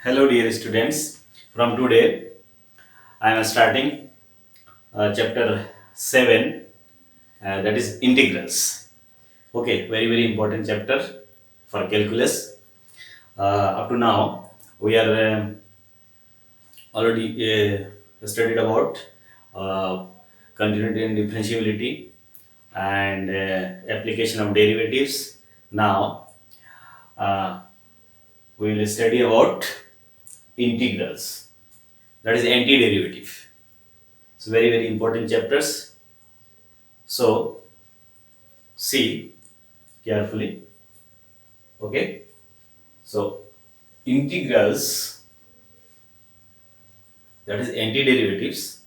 Hello dear students, from today I am starting chapter 7, that is integrals. Okay, very important chapter for calculus. Up to now we are already studied about uh, continuity and differentiability and application of derivatives. Now uh, we will study about integrals, that is antiderivative. It's very important chapters. So see carefully. Okay. So integrals, that is antiderivatives.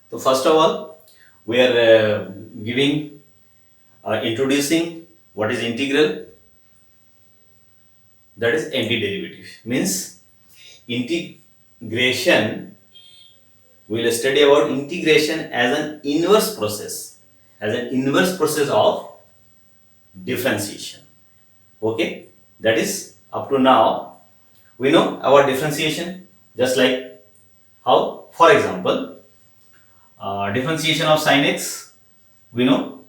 So first of all, we are giving introducing what is integral. That is antiderivative. Means integration. We will study about integration as an inverse process, of differentiation. Okay, that is up to now we know about differentiation, just like how, for example, differentiation of sin x, we know.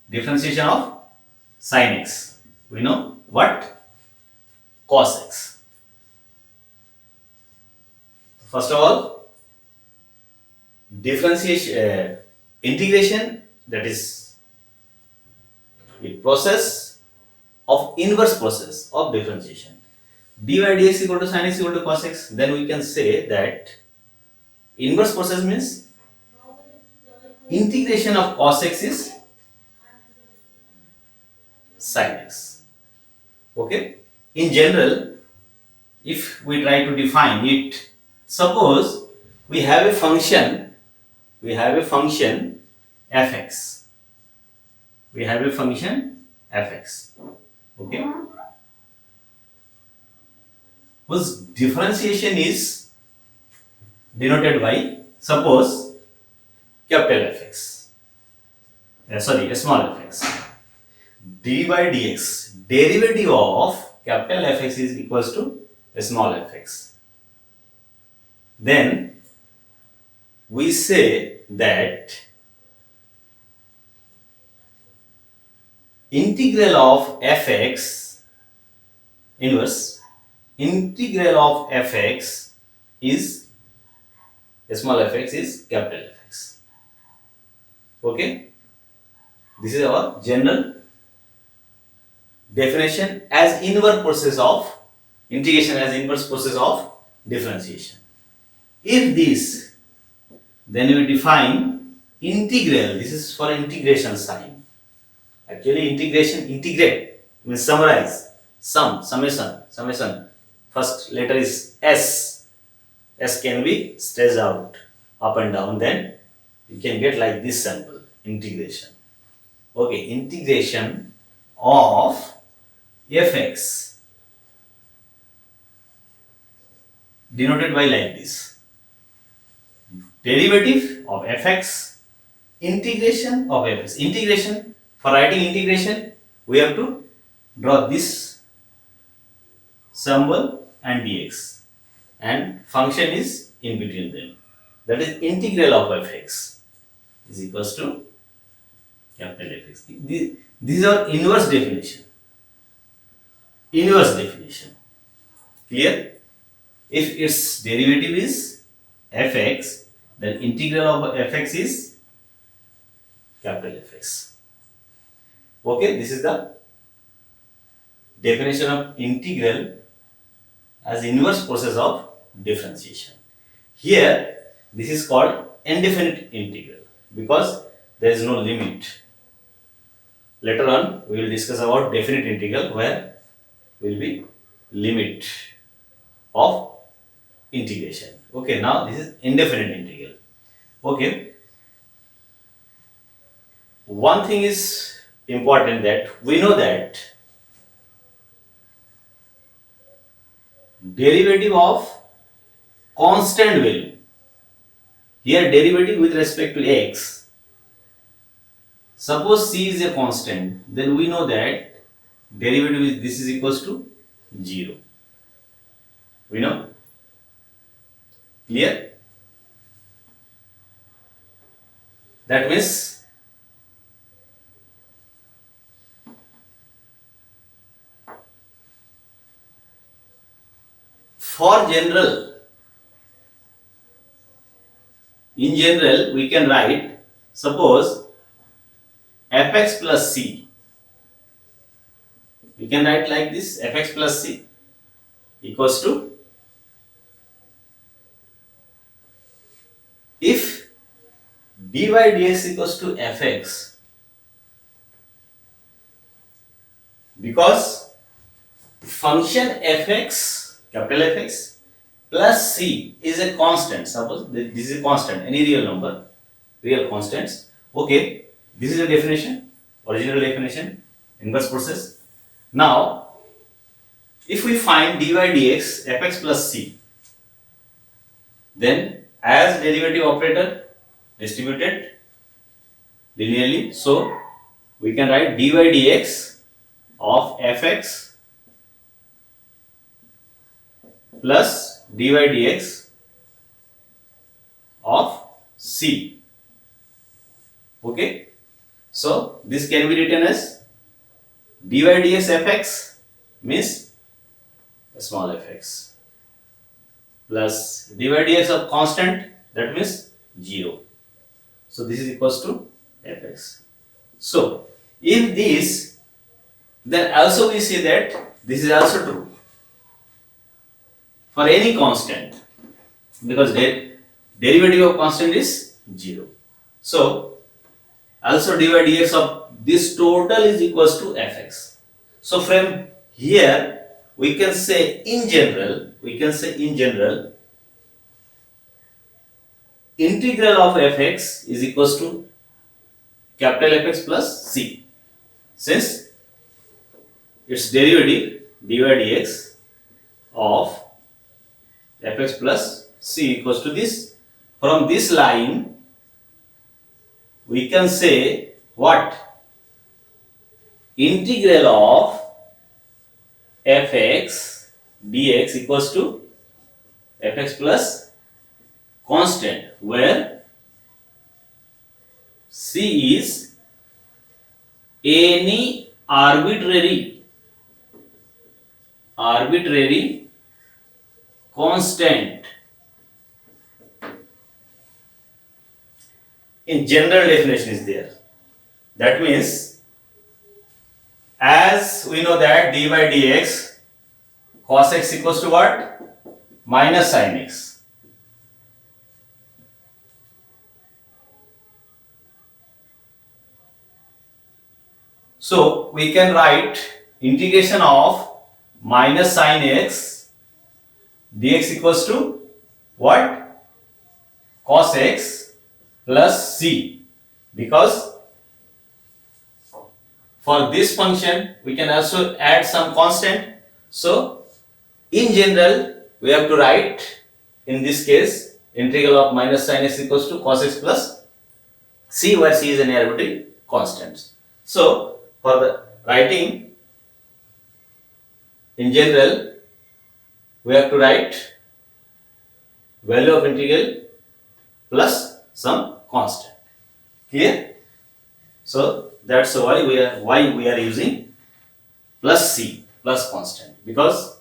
Differentiation of sin x, we know. What? Cos x. First of all, differentiation, integration, that is the process of inverse process of differentiation. dy dx equal to sin x equal to cos x. Then we can say that inverse process means integration of cos x is sin x. Okay. In general, if we try to define it, suppose we have a function, fx. We have a function fx. Okay. Whose differentiation is denoted by, suppose, capital Fx. Small fx. d by dx, derivative of capital Fx is equals to small fx. Then we say that integral of fx inverse, integral of fx is small fx is capital Fx. Okay, this is our general definition as inverse process of integration, as inverse process of differentiation. If this, then we define integral. This is for integration sign. Actually, integration, integrate means summarize, summation. First letter is s. S can be stretched out up and down. Then you can get like this sample integration. Okay, integration of fx denoted by like this. Derivative of fx, integration of fx. Integration, for writing integration, we have to draw this symbol and dx, and function is in between them. That is integral of fx is equals to capital Fx. This is our inverse definition. Clear? If its derivative is fx, then integral of fx is capital Fx. Okay, this is the definition of integral as inverse process of differentiation. Here This is called indefinite integral because there is no limit. Later on we will discuss about definite integral where will be limit of integration. Okay, now this is indefinite integral. Okay, one thing is important that we know that derivative of constant value, here derivative with respect to x, suppose c is a constant, then we know that derivative is this is equals to 0. We know, clear? That means for general, in general we can write, suppose fx plus c, we can write like this, fx plus c equals to, if dy dx equals to fx, because function fx, capital Fx plus c is a constant. Suppose this is a constant, any real number, real constants. Okay, this is a definition, original definition, inverse process. Now, if we find dy dx fx plus c, then as derivative operator distributed linearly, so we can write dy dx of fx plus dy dx of c. Okay, so this can be written as dy dx fx means small fx plus dy dx of constant, that means 0. So this is equals to fx. So if this, then also we see that this is also true for any constant, because derivative of constant is 0. So also dy dx of this total is equals to fx. So from here we can say in general, integral of fx is equals to capital Fx plus c, since its derivative dy dx of fx plus c equals to this. From this line we can say what? Integral of fx dx equals to fx plus constant, where c is any arbitrary constant. In general definition is there. That means, as we know that dy dx cos x equals to what? Minus sin x. So we can write integration of minus sin x dx equals to what? Cos x plus c, because for this function we can also add some constant. So in general we have to write, in this case, integral of minus sin x equals to cos x plus c, where c is an arbitrary constant. So for the writing, in general we have to write value of integral plus some constant. Clear? So that's why we are using plus c, plus constant, because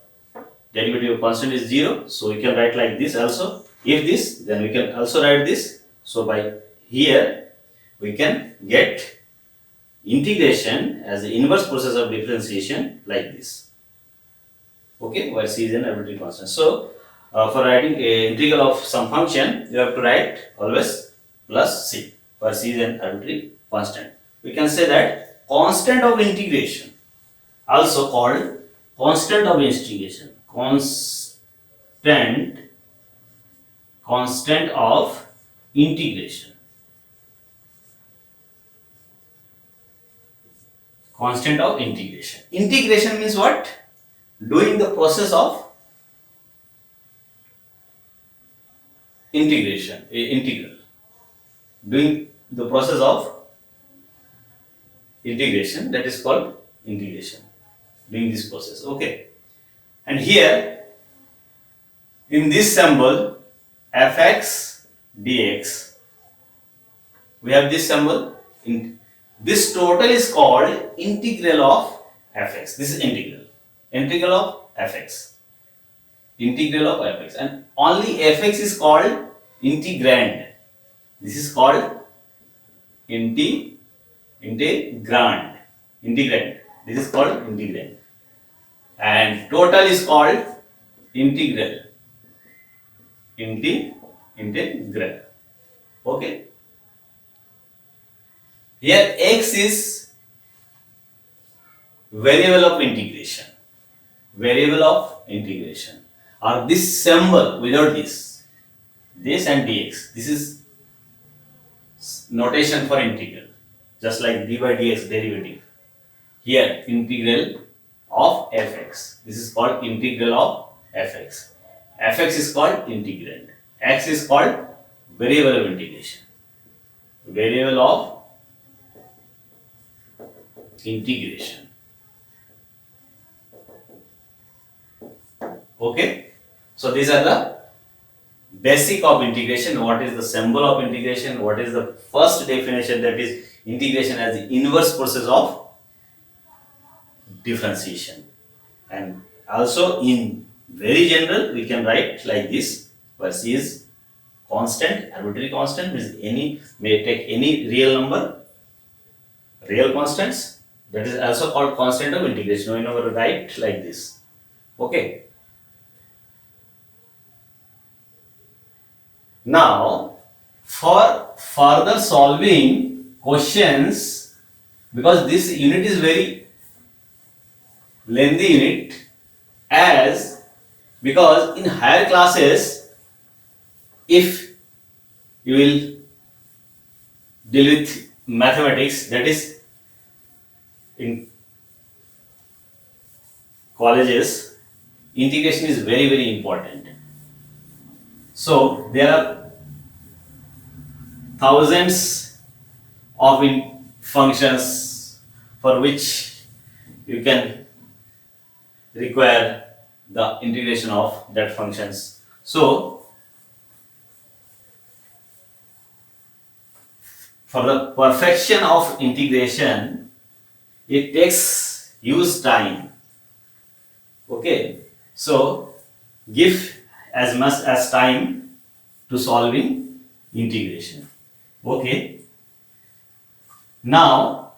derivative of constant is 0. So we can write like this also. If this, then we can also write this. So by here we can get integration as the inverse process of differentiation like this. Okay, where c is an arbitrary constant. So for writing a integral of some function, you have to write always plus c, where c is an arbitrary constant. We can say that constant of integration, also called constant of integration, constant of integration. Constant of integration. Integration means what? Doing the process of integration, integral. Doing the process of integration, that is called integration. Doing this process, okay. And here, in this symbol, fx dx, we have this symbol. This total is called integral of fx. This is integral. Integral of fx. Integral of fx. And only fx is called integrand. This is called integrand. Integrand. This is called integrand. And total is called integral. Integral. Okay. Here x is variable of integration. Variable of integration. Or this symbol without this and dx. This is notation for integral. Just like d by dx derivative. Here integral of fx. This is called integral of fx. Fx is called integrand. X is called variable of integration. Variable of integration. Okay. So these are the basic of integration. What is the symbol of integration? What is the first definition? That is integration as the inverse process of differentiation. And also in very general we can write like this, where c is constant, arbitrary constant, means any may take any real number, real constants, that is also called constant of integration. We never write like this. Okay. Now for further solving questions, because this unit is very lengthy unit, as because in higher classes if you will deal with mathematics, that is in colleges, integration is very, very important. So there are thousands of functions for which you can require the integration of that functions. So for the perfection of integration, it takes huge time. Okay, so give as much as time to solving integration. Okay, now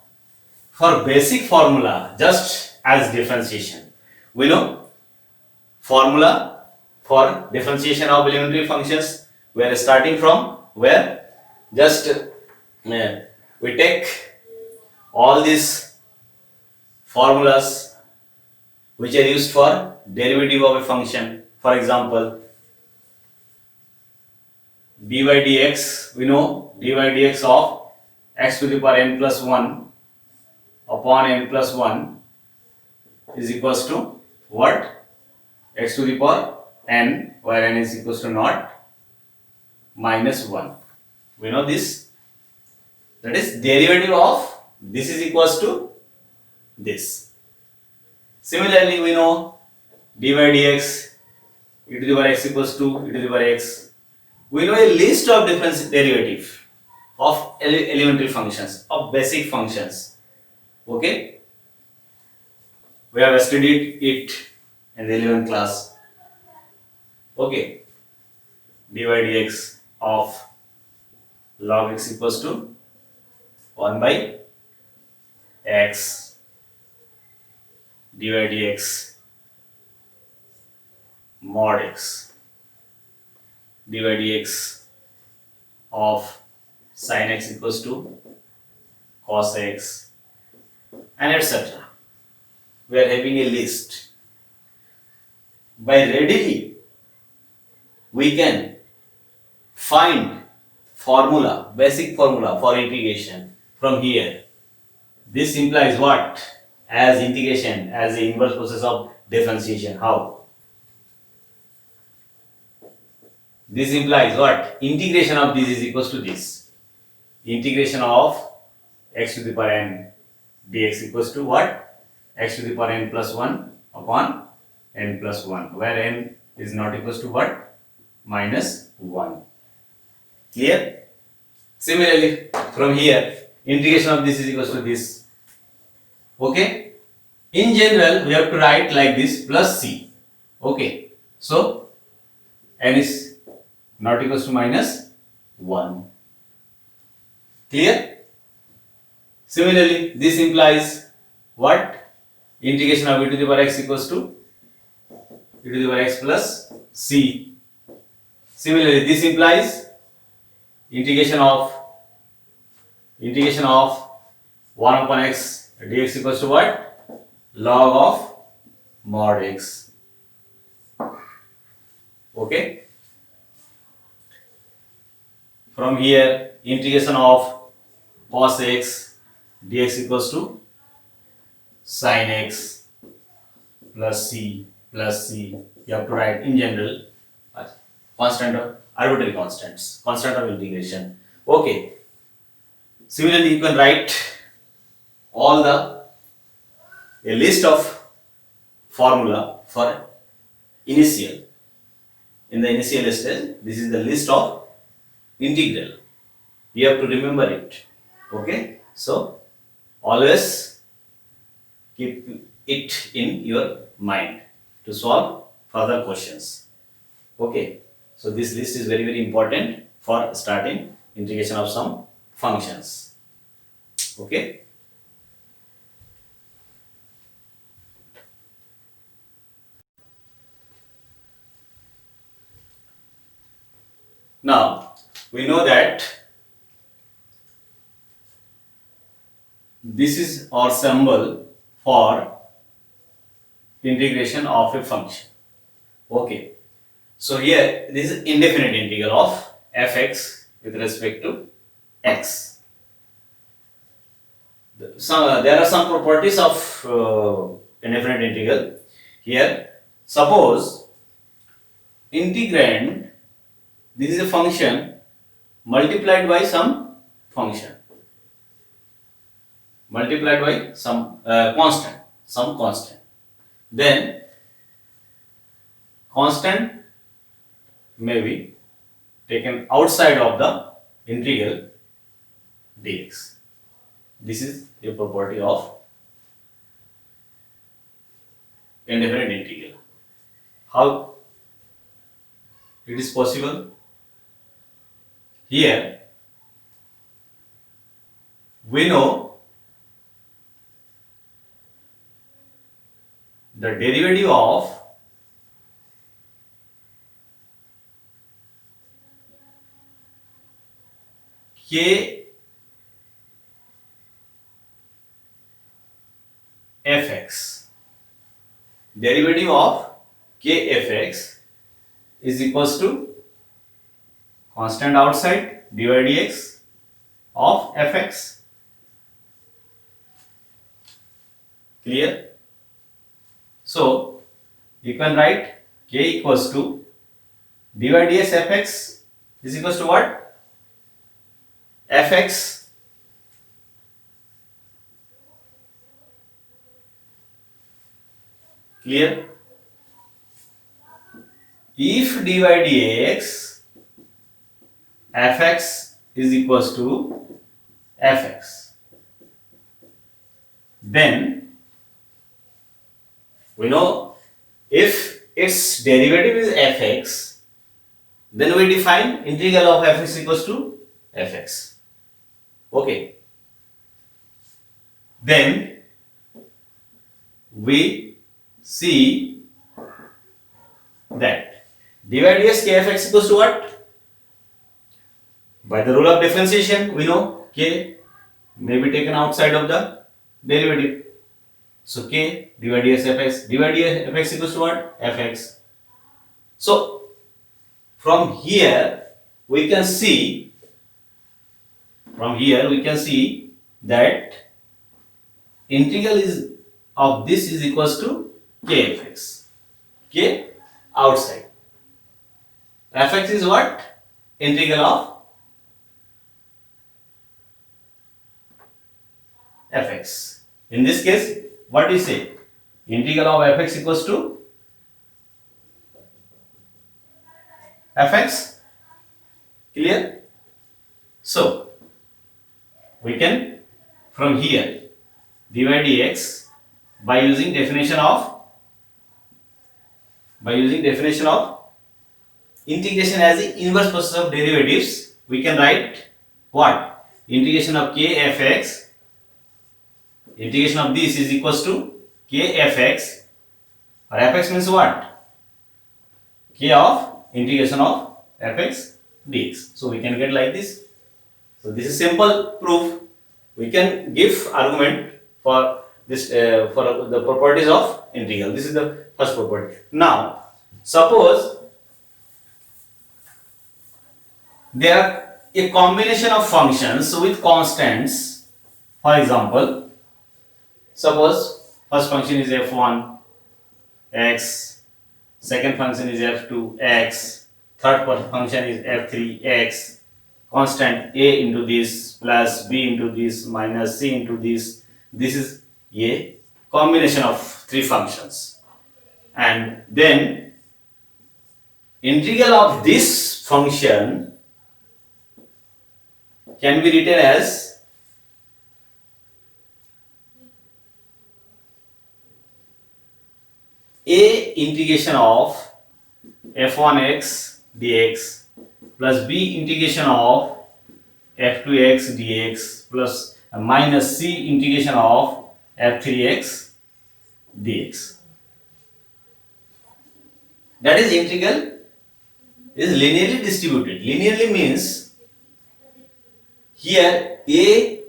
for basic formula, just as differentiation, we know formula for differentiation of elementary functions, we are starting from where just we take all these formulas which are used for derivative of a function. For example, dy dx, we know dy dx of x to the power n plus 1 upon n plus 1 is equals to what? X to the power n, where n is equals to naught, minus 1. We know this. That is derivative of this is equals to this. Similarly, we know dy dx e to the power x equals to e to the power x. We know a list of different derivative of elementary functions, of basic functions. Okay, we have studied it in the 11th class. Okay, dy dx of log x equals to 1 by x, dy dx mod x dy dx of sin x equals to cos x, and etc. We are having a list. By readily we can find formula, basic formula for integration from here. This implies what? As integration, as the inverse process of differentiation. How? This implies what? Integration of this is equals to this. Integration of x to the power n dx equals to what? X to the power n plus 1 upon n plus 1, where n is not equals to what? Minus 1. Clear? Similarly, from here, integration of this is equals to this. Okay? In general, we have to write like this plus c. Okay? So, n is not equals to minus 1. Clear? Similarly, this implies what? Integration of e to the power x equals to e to the power x plus c. Similarly, this implies integration of 1 upon x dx equals to what? Log of mod x. Okay? From here, integration of cos x dx equals to sin x plus c plus c. You have to write in general constant or arbitrary constants, constant of integration. Okay. Similarly, you can write all a list of formula for initial. In the initial stage, this is the list of integral. You have to remember it. Okay. So always keep it in your mind to solve further questions. Okay. So this list is very, very important for starting integration of some functions. Okay. Now we know that this is our symbol for integration of a function. Okay. So here this is indefinite integral of fx with respect to x. So there are some properties of indefinite integral. Here, suppose integrand, this is a function multiplied by some function, multiplied by some constant. Then constant may be taken outside of the integral dx. This is a property of indefinite integral. How it is possible? Here we know the derivative of k fx, derivative of k fx is equals to constant outside dy dx of fx. Clear? So you can write k equals to dy dx fx is equals to what? Fx clear? If dy dx fx is equals to fx, then we know if its derivative is fx, then we define integral of fx equals to fx. Okay. Then we see that dy dx kfx equals to what? By the rule of differentiation, we know k may be taken outside of the derivative. So k divided ds fx, divided fx equals to what? Fx. So from here we can see, that integral is of this is equals to kfx. K outside. Fx is what? Integral of fx. In this case, what we say? Integral of fx equals to fx. Clear? So we can from here divide dx by using definition of integration as the inverse process of derivatives. We can write what? Integration of k fx, integration of this is equals to k fx, or fx means what? K of integration of fx dx. So we can get like this. So this is simple proof. We can give argument for this for the properties of integral. This is the first property. Now suppose there are a combination of functions with constants. For example, suppose first function is f1 x, second function is f2 x, third function is f3 x, constant a into this plus b into this minus c into this. This is a combination of three functions, and then integral of this function can be written as a integration of f1x dx plus b integration of f2x dx plus minus c integration of f3x dx. That is, integral is linearly distributed. Linearly means here a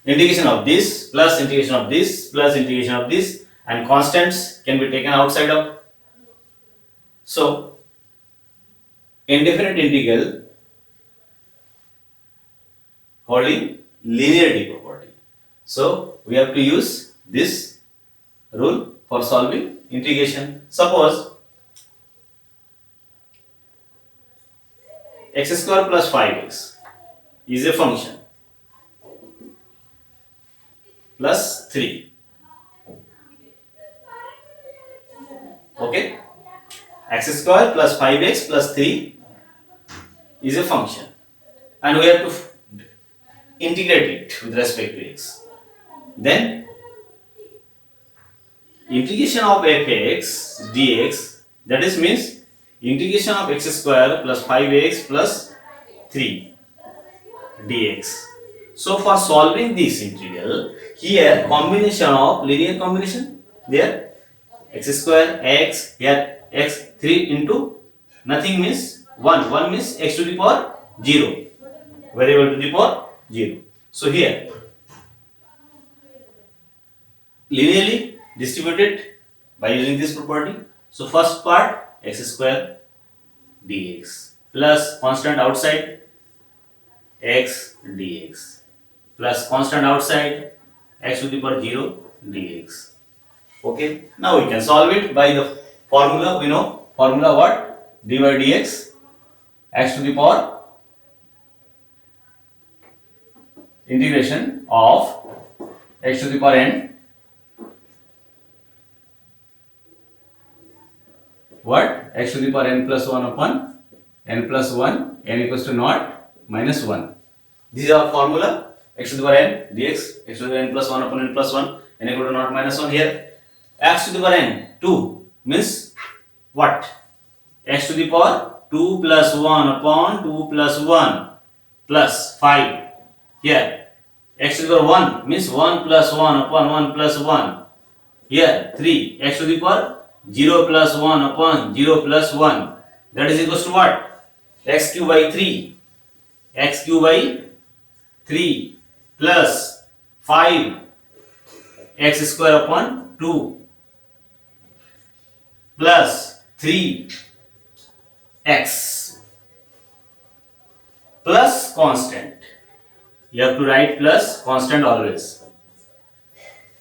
integration of this plus integration of this plus integration of this, and constants can be taken outside of. So indefinite integral holding linearity property. So we have to use this rule for solving integration. Suppose x square plus 5x is a function plus 3. Okay, x square plus 5x plus 3 is a function, and we have to integrate it with respect to x. Then integration of fx dx, that is means integration of x square plus 5x plus 3 dx. So for solving this integral, here combination of linear combination, there x square x, here x 3 into nothing means 1 means x to the power 0, variable to the power 0. So here linearly distributed by using this property. So first part x square dx plus constant outside x dx plus constant outside x to the power 0 dx. Okay, now we can solve it by the formula. We know formula what? dy dx x to the power integration of x to the power n, what? X to the power n plus 1 upon n plus 1, n equals to naught minus 1. This is our formula. X to the power n dx, x to the power n plus 1 upon n plus 1, n equal to naught minus 1. Here x to the power n 2 means what? X to the power 2 plus 1 upon 2 plus 1 plus 5. Here x to the power 1 means 1 plus 1 upon 1 plus 1. Here 3 x to the power 0 plus 1 upon 0 plus 1, that is equals to what? X cube by 3, x cube by 3 plus 5 x square upon 2 plus 3 x plus constant. You have to write plus constant always.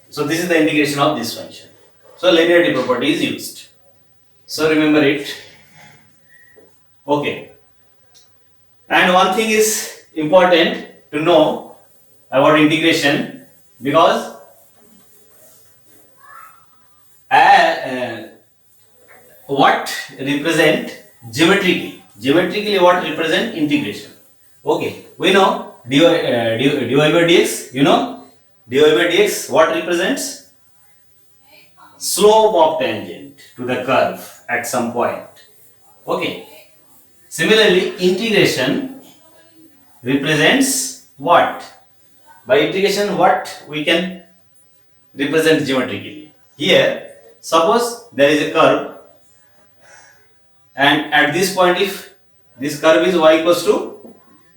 So this is the integration of this function. So linearity property is used. So remember it. Okay. And one thing is important to know about integration, because what represent geometrically what represent integration. Okay, we know dy by dx, you know dy by dx what represents slope of tangent to the curve at some point. Okay, similarly integration represents what? By integration what we can represent geometrically. Here suppose there is a curve, and at this point if this curve is y equals to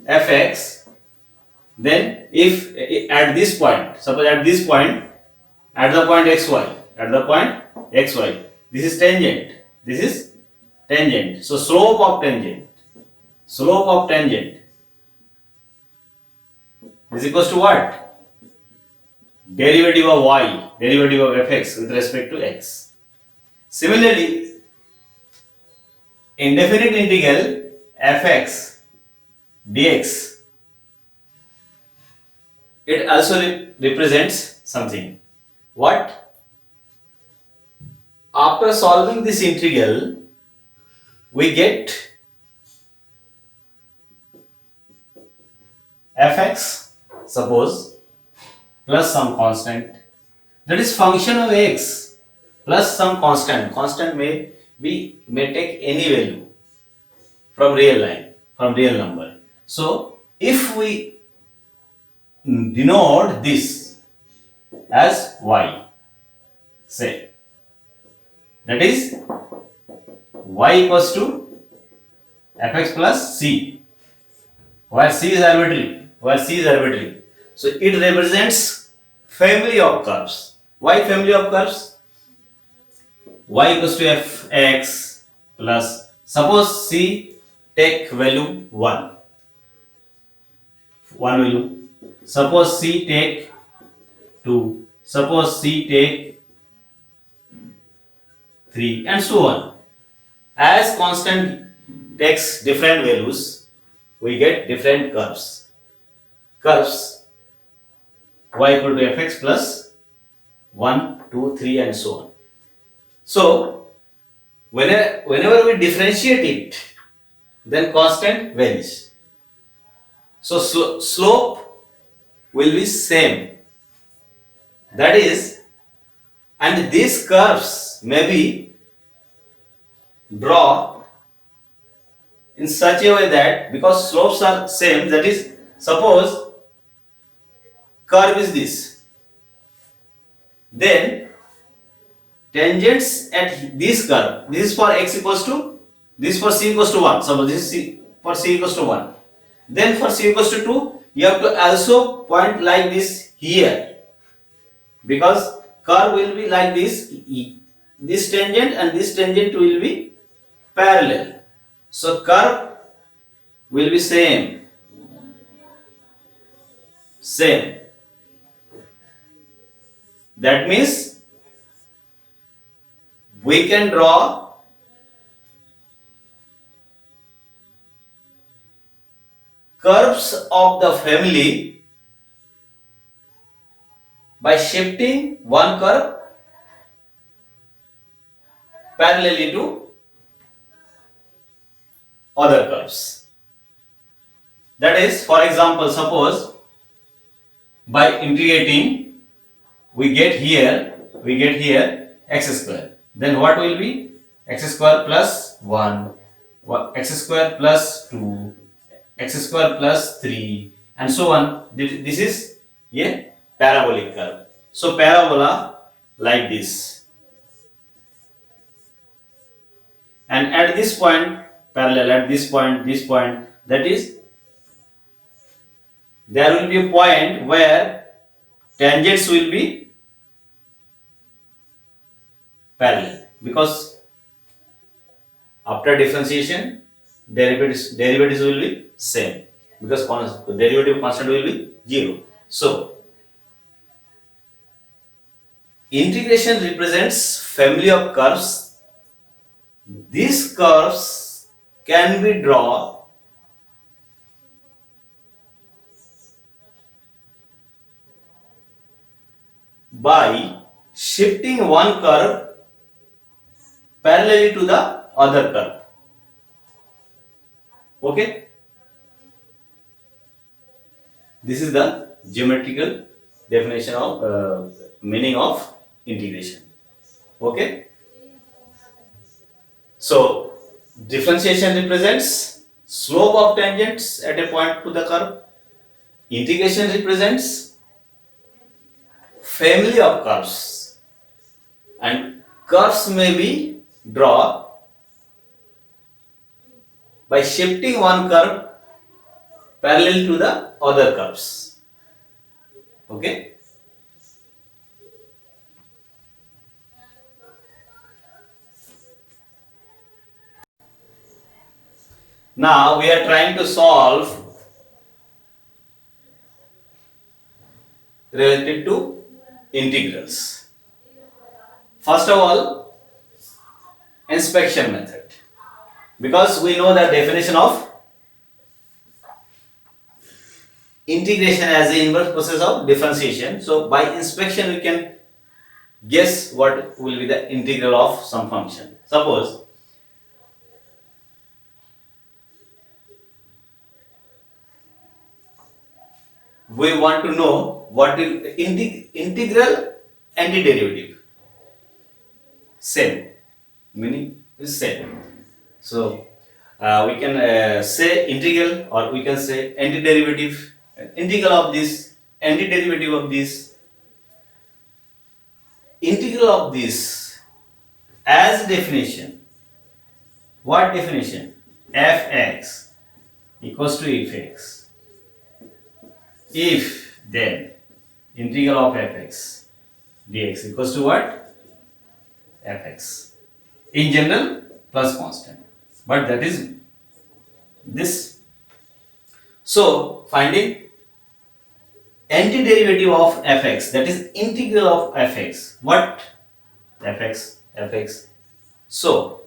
fx, then if at this point, suppose at this point, at the point xy, this is tangent, so slope of tangent is equals to what? Derivative of y, derivative of fx with respect to x. Similarly, indefinite integral fx dx, it also represents something. What? After solving this integral, we get fx, suppose, plus some constant, that is function of x plus some constant. Constant may take any value from real line, from real number. So if we denote this as y, say, that is y equals to fx plus c, where c is arbitrary, so it represents family of curves. Why family of curves? Y equals to fx plus, suppose c take value 1 value, suppose c take 2, suppose c take 3, and so on. As constant takes different values, we get different curves y equal to fx plus 1, 2, 3 and so on. So whenever we differentiate it, then constant varies. So slope will be same, that is, and these curves may be draw in such a way that, because slopes are same, that is, suppose curve is this, then tangents at this curve, this is for x equals to, this for c equals to 1, suppose this is for c equals to 1, then for c equals to 2 you have to also point like this here, because curve will be like this tangent and this tangent will be parallel, so curve will be same. That means we can draw curves of the family by shifting one curve parallelly to other curves. That is, for example, suppose by integrating we get here x square, then what will be x square plus 1, x square plus 2, x square plus 3 and so on. This is a parabolic curve. So parabola like this, and at this point parallel, at this point, that is there will be a point where tangents will be parallel, because after differentiation derivatives will be same, because derivative constant will be 0. So integration represents family of curves. These curves can be drawn by shifting one curve parallelly to the other curve. Okay, this is the geometrical definition of meaning of integration. Okay, so differentiation represents slope of tangents at a point to the curve. Integration represents family of curves, and curves may be drawn by shifting one curve parallel to the other curves. Okay. Now we are trying to solve related to integrals. First of all, inspection method, because we know the definition of integration as the inverse process of differentiation. So by inspection we can guess what will be the integral of some function. Suppose we want to know what will integral antiderivative, same meaning is same. So we can say integral, or we can say antiderivative. Integral of this, antiderivative of this, integral of this. As definition, what definition? Fx equals to fx. If then integral of fx dx equals to what? Fx. In general, plus constant. But that is this. So finding antiderivative of fx, that is integral of fx. What? Fx. So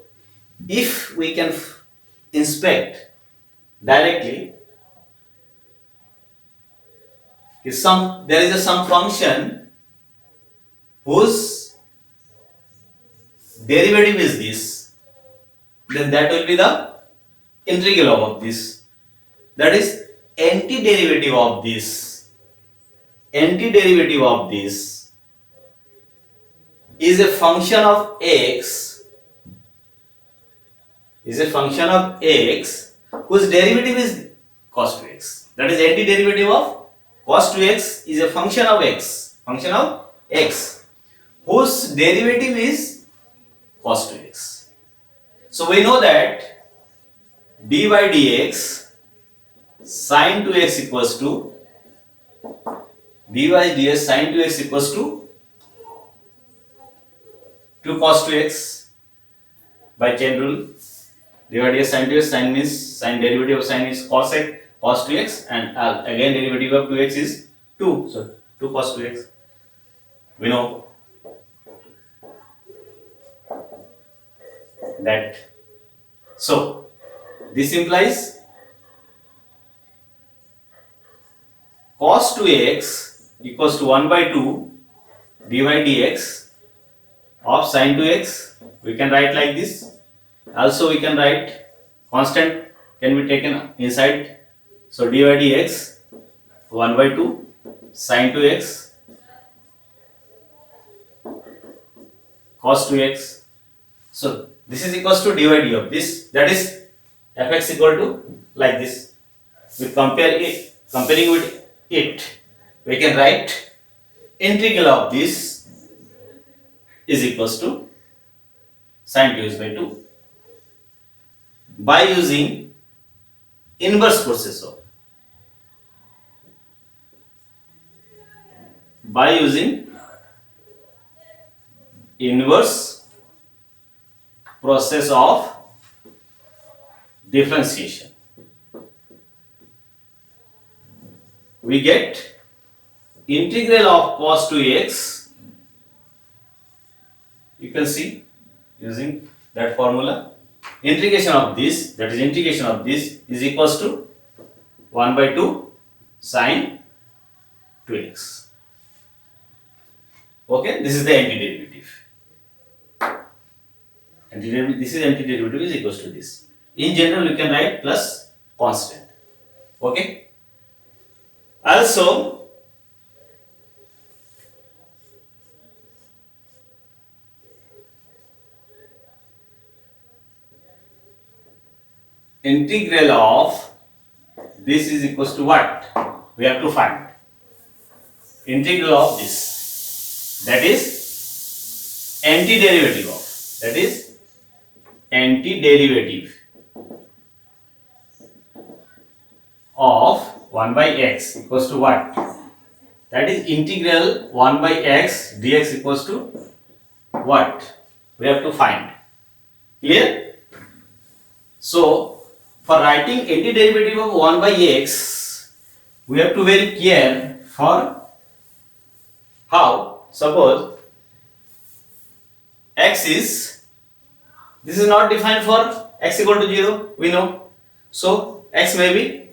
if we can inspect directly, there is some function whose derivative is this, then that will be the integral of this. That is antiderivative of this. Antiderivative of this is a function of x, whose derivative is cos 2x. That is antiderivative of cos 2x is a function of x, whose derivative is cos 2x. So we know that dy dx sin 2x equals to dy dx sin 2x equals to 2 cos 2x by chain rule. Dy dx sin 2x, sin means sin derivative of sin is cos 2x, and again derivative of 2x is 2, so 2 cos 2x. We know that. So this implies cos 2x equals to 1 by 2 dy dx of sin 2x. We can write like this. Also we can write constant can be taken inside. So dy dx 1 by 2 sin 2x cos 2x. So this is equals to dy d of this, that is fx equal to like this. We comparing with it, we can write integral of this is equals to sin 2x by 2 by using inverse process of by using inverse process of differentiation. We get integral of cos 2x. You can see using that formula. Integration of this, that is integration of this, is equals to 1 by 2 sin 2x. Okay, this is the antiderivative. This is antiderivative is equals to this. In general, you can write plus constant. Okay. Also, integral of this is equals to what? We have to find integral of this. That is antiderivative of. That is antiderivative of 1 by x equals to what? That is integral 1 by x dx equals to what? We have to find. Clear? So, for writing antiderivative of 1 by x, we have to very care for how. Suppose x is, this is not defined for x equal to 0, we know. So, x may be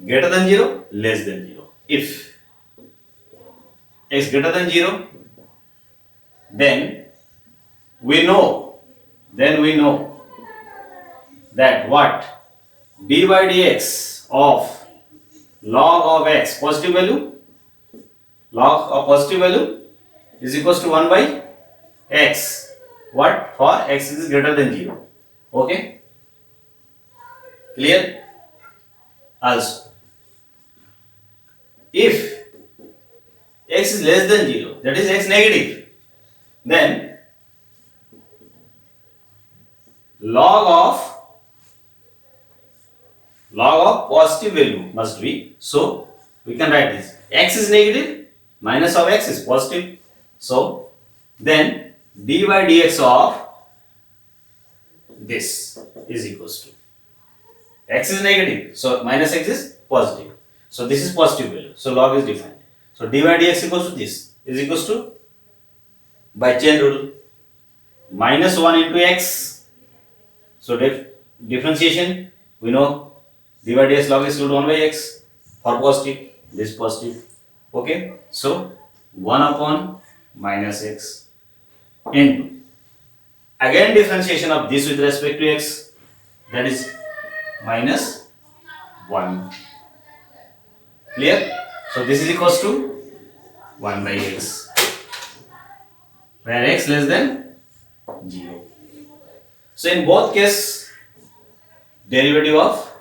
greater than 0, less than 0. If x greater than 0, then we know that what? D by dx of log of x, positive value, log of positive value is equals to 1 by x. What? For x is greater than 0. Okay? Clear? Also, if x is less than 0, that is x negative, then log of positive value must be. So we can write this. X is negative, minus of x is positive. So then d by dx of this is equals to, x is negative, so minus x is positive. So this is positive value. So log is defined. So d by dx equals to this is equals to, by chain rule, minus 1 into x. So differentiation, we know d by dx log is equal to 1 by x. For positive, this positive. Okay, so 1 upon minus x into, again differentiation of this with respect to x, that is minus 1. Clear? So this is equals to 1 by x, where x less than 0. So in both cases, derivative of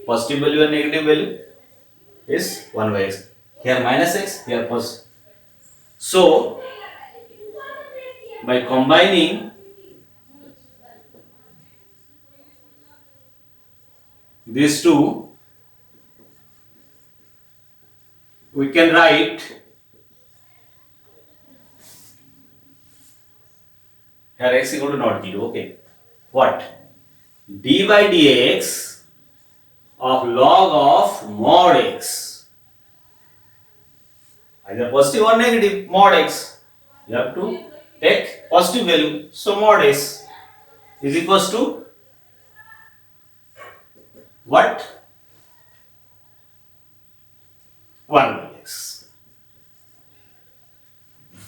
positive value and negative value is 1 by x. Here minus x, here plus. So by combining these two, we can write here x equal to not 0. Okay, what? D by dx of log of mod x, either positive or negative, mod x. You have to take positive value. So mod x is equals to what? 1 by x.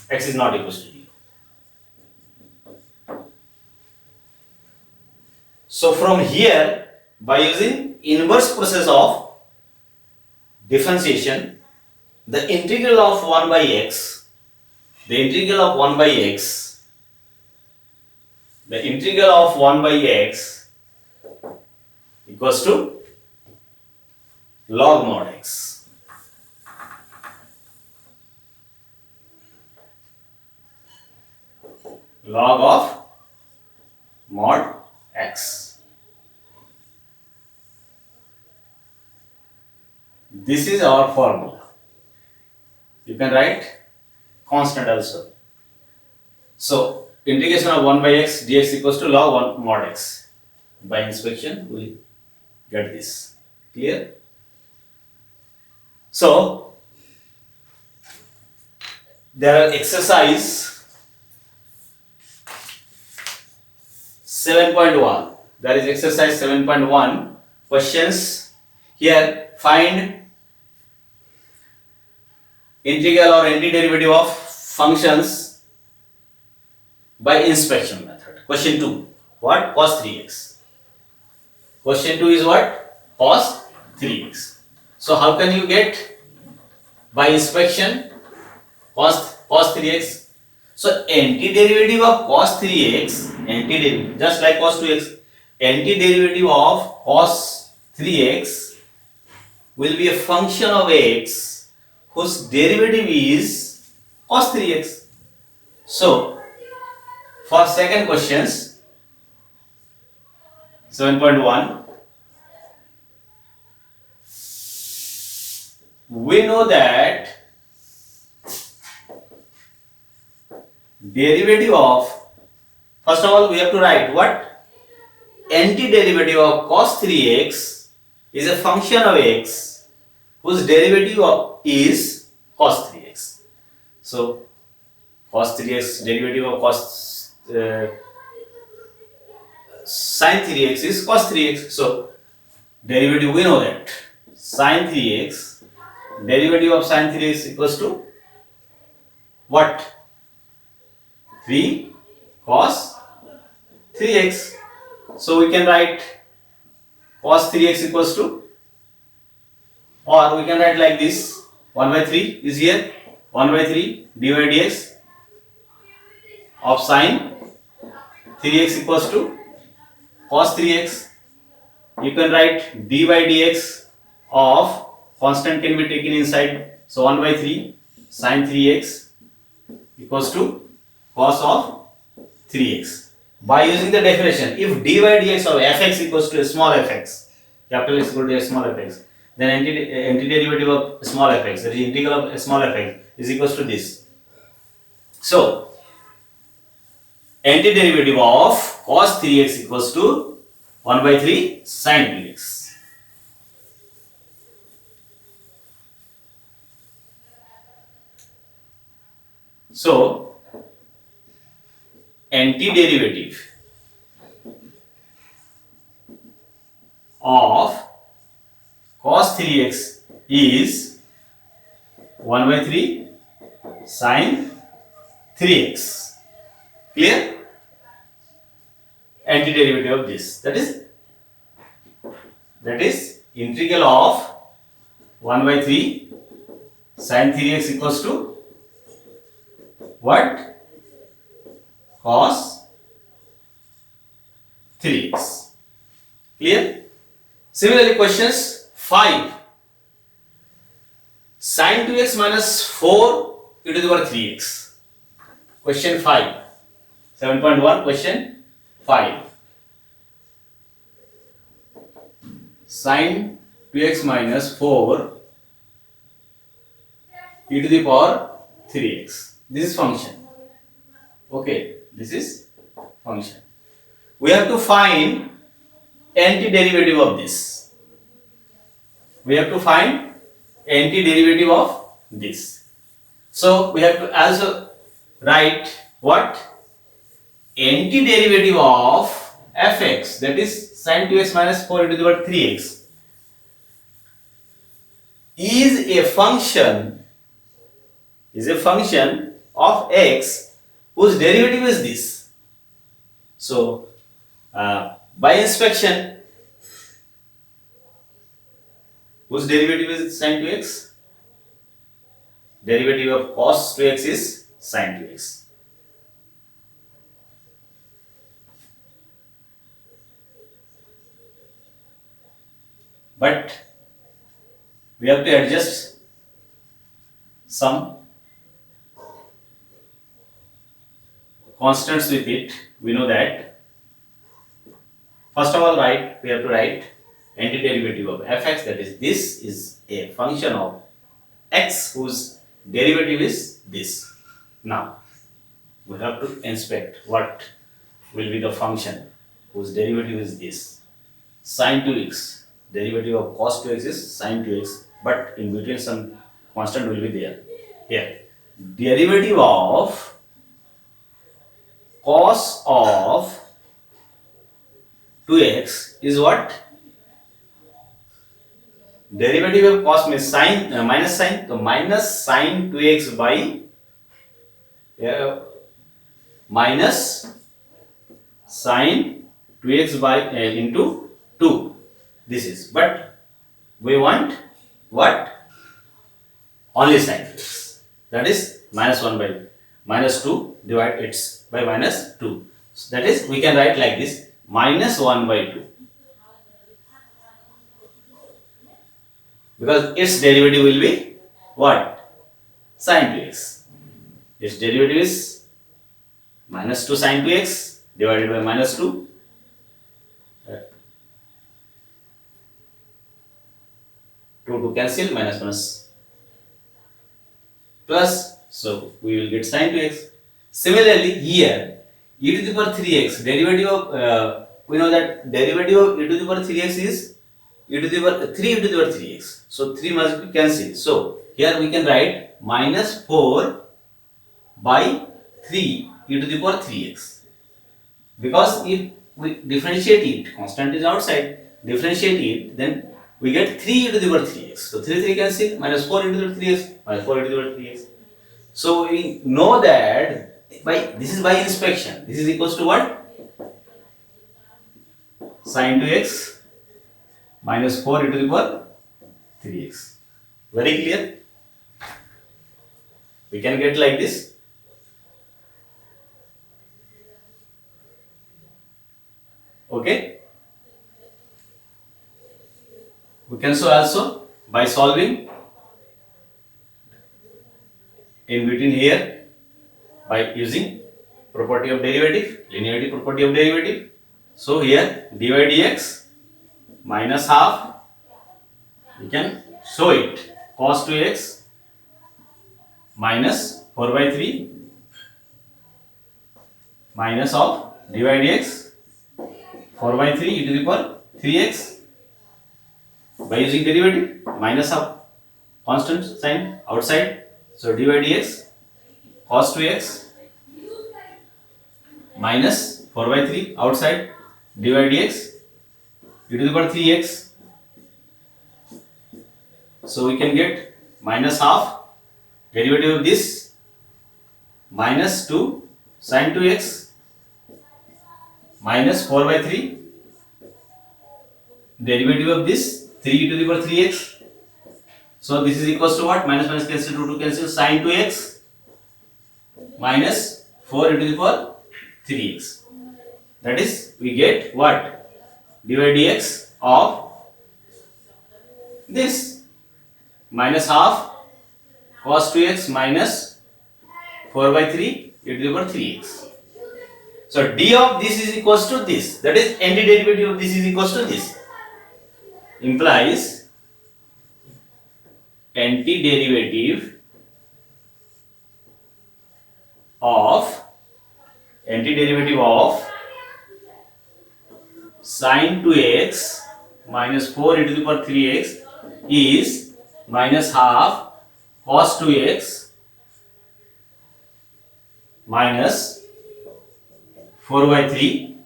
X is not equals to 0. So from here, by using inverse process of differentiation, the integral of 1 by x, the integral of 1 by x, the integral of 1 by x equals to log mod x. Log of mod x. This is our formula. You can write constant also. So integration of 1 by x dx equals to log 1 mod x. By inspection we get this. Clear? So there are exercise 7.1. There is exercise 7.1 questions. Here find integral or antiderivative of functions by inspection method. Question 2. What? Cos 3x. Question 2 is what? Cos 3x. So how can you get by inspection cos 3x? So antiderivative of cos 3x, antiderivative just like cos 2x, antiderivative of cos 3x will be a function of x whose derivative is cos 3x. So for second questions 7.1, we know that derivative of, first of all we have to write what? Antiderivative of cos 3x is a function of x whose derivative is cos 3x. So cos 3x derivative of cos sin 3x is cos 3x. So derivative we know that sin 3x, derivative of sin 3x equals to what? 3 cos 3x. So we can write cos 3x equals to, or we can write like this, 1 by 3 is here, 1 by 3 dy dx of sin 3x equals to cos 3x. You can write dy dx of constant can be taken inside, so 1 by 3 sin 3x equals to cos of 3x. By using the definition, if dy dx of fx equals to a small fx, capital X equal to a small fx, then antiderivative of small fx, that is integral of a small fx, is equals to this. So antiderivative of cos 3x equals to 1 by 3 sin 3x. So antiderivative of cos 3x is 1 by 3 sin 3x. Clear? Antiderivative of this, that is integral of 1 by 3 sin 3x equals to what? Cos 3x. Clear? Similarly, questions 5. Sin 2x minus 4 e to the power 3x. Question 5. 7.1 question 5. Sin 2x minus 4 e to the power 3x. This is function. Okay, this is function. We have to find antiderivative of this. We have to find antiderivative of this. So we have to also write what? Antiderivative of fx, that is sin 2x minus 4 e to the power 3x, is a function of x whose derivative is this. So by inspection, whose derivative is sin 2x? Derivative of cos 2x is sin 2x. But we have to adjust some constants with it. We know that. First of all, we have to write antiderivative of fx, that is this is a function of x whose derivative is this. Now we have to inspect what will be the function whose derivative is this. Sine 2x, derivative of cos 2x is sine 2x, but in between some constant will be there. Here, derivative of cos of 2x is what? Derivative of cos means sine minus sine, so minus sine 2x by minus sine 2x by into 2. This is, but we want what? Only sine 2x. That is minus 1 by minus 2 divide it's by minus 2. So that is, we can write like this, minus 1 by 2. Because its derivative will be what? Sine 2x. Its derivative is minus 2 sine 2x divided by minus 2. 2 to cancel, minus minus plus, so we will get sine 2x. Similarly, here e to the power 3x, derivative of we know that derivative of e to the power 3x is e to the power 3 e to the power 3x. So 3 must be cancelled. So here we can write minus 4 by 3 e to the power 3x. Because if we differentiate it, constant is outside, differentiate it, then we get 3 e to the power 3x. So 3 cancel, minus 4 into the power 3x, minus 4 into the power 3x. So we know that by this is by inspection. This is equals to what? Sine 2x minus 4 into the power 3x. Very clear? We can get like this. Okay? We can so also by solving in between here by using property of derivative, linearity property of derivative. So here dy dx minus half, we can show it cos 2x minus 4 by 3 minus of dy dx 4 by 3 e to the power 3x by using derivative minus of constant sign outside. So dy dx cos 2x minus 4 by 3 outside dy dx e to the power 3x. So we can get minus half, derivative of this minus 2 sin 2x minus 4 by 3, derivative of this 3 e to the power 3x. So this is equals to what? Minus minus cancel, 2 to cancel, sin 2x minus 4 e to the power 3x. That is, we get what? Dy dx of this minus half cos 2x minus 4 by 3 e to the power 3x. So d of this is equals to this. That is, antiderivative of this is equals to this. Implies antiderivative of sin 2x minus 4 e to the power 3x is minus half cos 2x minus 4 by 3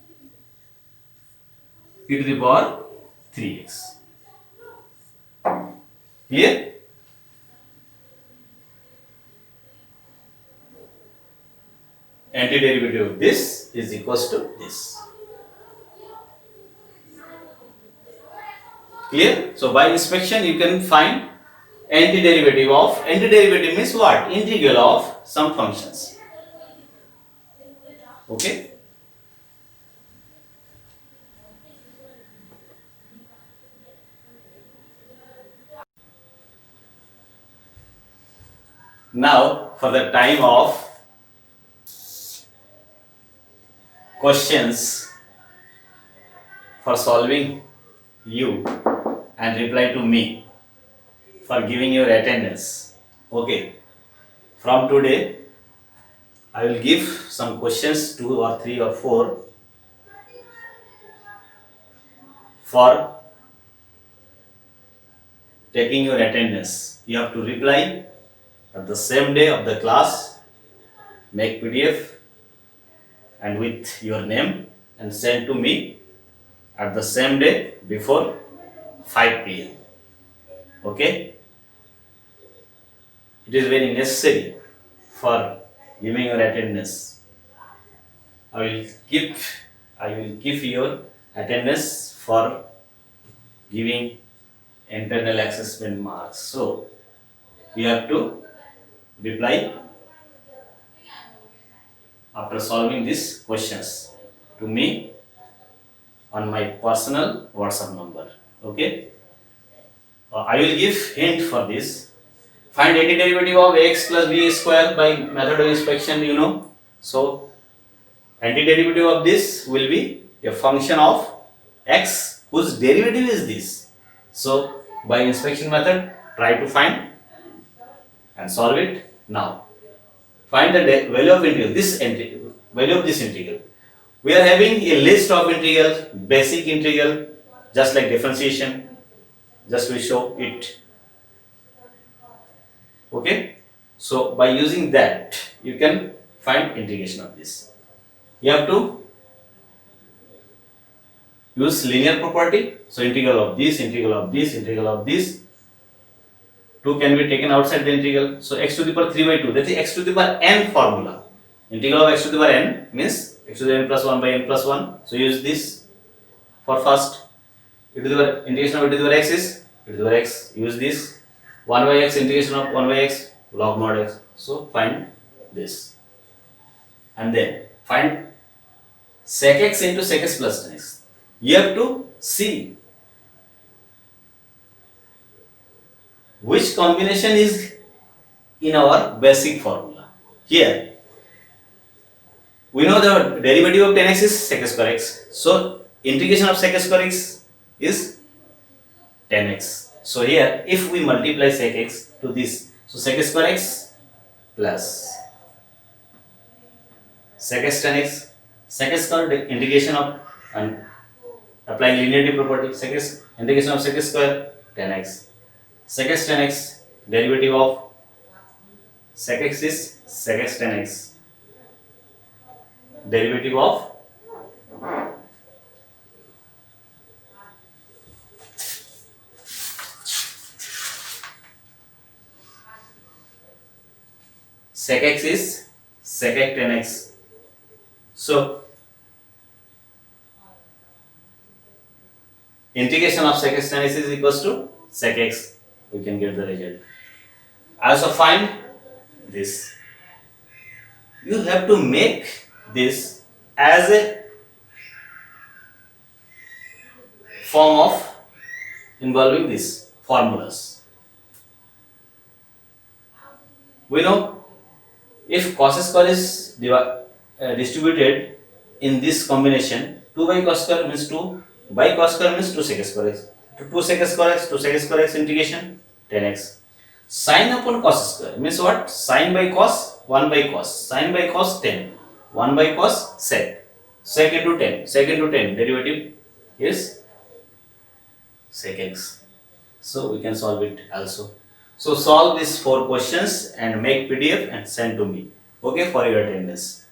e to the power 3x. Clear? Antiderivative of this is equals to this. Clear? So by inspection you can find antiderivative of, antiderivative means what? Integral of some functions. Okay? Now for the time of questions for solving you and reply to me for giving your attendance. Okay, from today I will give some questions, 2 or 3 or 4, for taking your attendance. You have to reply at the same day of the class, make PDF and with your name, and send to me at the same day before 5 p.m. Okay? It is very necessary for giving your attendance. I will give your attendance for giving internal assessment marks. So you have to reply after solving these questions to me on my personal WhatsApp number. Okay? I will give hint for this. Find antiderivative of x plus b square by method of inspection, you know. So antiderivative of this will be a function of x whose derivative is this. So by inspection method, try to find and solve it now. Find the value of integral, value of this integral. We are having a list of integrals, basic integral, just like differentiation. Just we show it. Okay. So by using that, you can find integration of this. You have to use linear property. So integral of this, integral of this, integral of this. 2 can be taken outside the integral. So x to the power 3 by 2. That is x to the power n formula. Integral of x to the power n means x to the n plus 1 by n plus 1. So use this for first. E to the power, integration of e to the power x is e to the power x. Use this. 1 by x, integration of 1 by x, log mod x. So find this. And then find sec x into sec x plus tan x. You have to see which combination is in our basic formula. Here, we know the derivative of tan x is sec square x. So, integration of sec square x is tan x. So, here, if we multiply sec x to this, so sec square x plus sec x tan x, sec square integration of and applying linearity property, sec x integration of sec square tan x. Sec x tan x, derivative of sec x is sec x tan x, derivative of sec x is sec x tan x. So integration of sec x tan x is equals to sec x. We can get the result. I also find this. You have to make this as a form of involving these formulas. We know if cos square is distributed in this combination, 2 by cos square means 2 by cos square means 2 sec square x. 2 sec square x, 2 sec square x integration tan x. Sin upon cos square means what? Sin by cos, 1 by cos. Sin by cos 10, 1 by cos sec. Sec into 10, sec into 10, derivative is sec x. So we can solve it also. So solve these 4 questions and make PDF and send to me. Okay, for your attendance.